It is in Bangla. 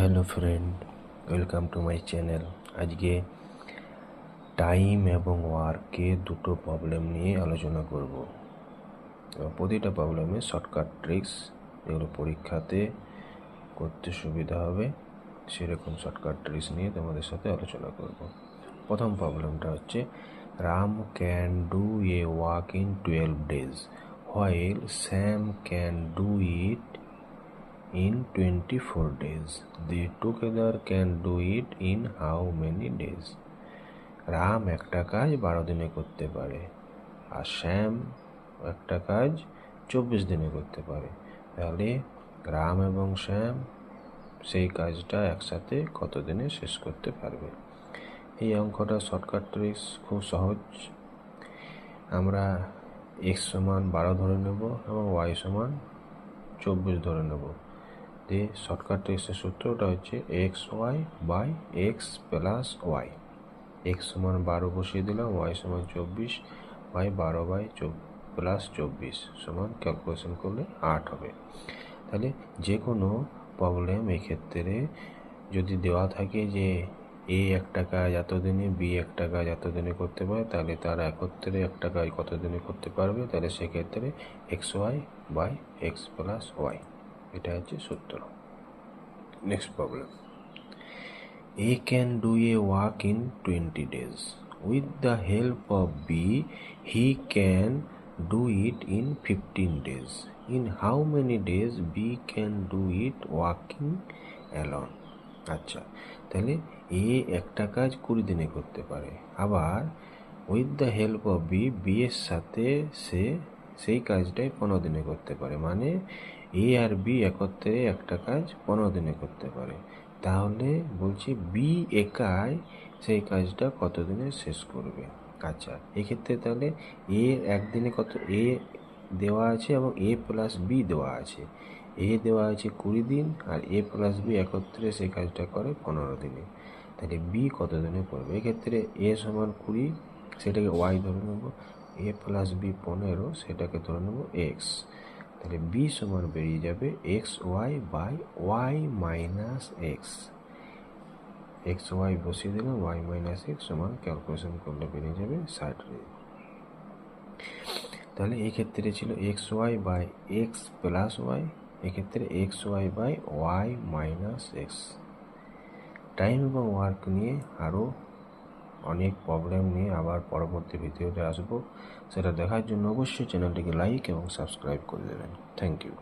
Hello friend, welcome to my channel. আজকে টাইম এবং ওয়ার্কে দুটো প্রবলেম নিয়ে আলোচনা করব এবং প্রতিটা প্রবলেমে শর্টকাট ট্রিক্স যেগুলো পরীক্ষাতে করতে সুবিধা হবে সেরকম শর্টকাট ট্রিক্স নিয়ে তোমাদের সাথে আলোচনা করব। প্রথম প্রবলেমটা হচ্ছে Ram can do a walk in 12 days while Sam can do it in 24 days. They together can do it in how many days? Ram একটা কাজ 12 দিনে করতে পারে আর শ্যাম একটা কাজ 24 দিনে করতে পারে। তাহলে রাম এবং শ্যাম সেই কাজটা একসাথে কত দিনে শেষ করতে পারবে? এই অঙ্কটা শর্টকাট ট্রিক্স খুব সহজ। আমরা x সমান 12 ধরে নেব এবং y সমান 24 ধরে নেব। যে শর্টকাট ট্রিক্সের সূত্রটা হচ্ছে x y by x plus y. X সমান 12 বসিয়ে দিলাম, ওয়াই সমান 24 বাই 12 বাই প্লাস 24 সমান ক্যালকুলেশন করলে 8 হবে। তাহলে যে কোনো প্রবলেম এক্ষেত্রে যদি দেওয়া থাকে যে এ একটা কাজ এতদিনে, বি একটা কাজ এতদিনে করতে পারে, তাহলে তারা একত্রে একটা কাজ কত দিনে করতে পারবে? তাহলে সেক্ষেত্রে x y by x plus y, এটা হচ্ছে সূত্র। Next problem, A can do a work in 20 days. With the help of B, he can do it in 15 days. In how many days B can do it working alone? আচ্ছা, তাহলে এ একটা কাজ 20 দিনে করতে পারে, আবার with the help of B, B এর সাথে সে সেই কাজটাই 15 দিনে করতে পারে। মানে এ আর বি একত্রে একটা কাজ 15 দিনে করতে পারে। তাহলে বলছি বি একাই সেই কাজটা কত দিনে শেষ করবে। আচ্ছা, এক্ষেত্রে তাহলে এ একদিনে কত, এ দেওয়া আছে এবং এ প্লাস বি দেওয়া আছে। এ দেওয়া আছে 20 দিন আর এ প্লাস বি একত্রে সেই কাজটা করে 15 দিনে। তাহলে বি কত দিনে করবে? এক্ষেত্রে এ সমান 20, সেটাকে ওয়াই ধরে নেব, এ প্লাস বি 15, সেটাকে ধরে নেব এক্স। তাহলে বি সমান বেরিয়ে যাবে x y by y minus x. X y বসিয়ে দিলাম, ওয়াই মাইনাস এক্স সমান ক্যালকুলেশন করলে বেরিয়ে যাবে 60। তাহলে এক্ষেত্রে ছিল x y by x plus y, এক্ষেত্রে x y by y minus x. Time এবং ওয়ার্ক নিয়ে আরও অনেক প্রবলেম নিয়ে আবার পরবর্তী ভিডিওতে আসবো। সেটা দেখার জন্য অবশ্যই চ্যানেলটিকে লাইক এবং সাবস্ক্রাইব করে দেবেন। Thank you.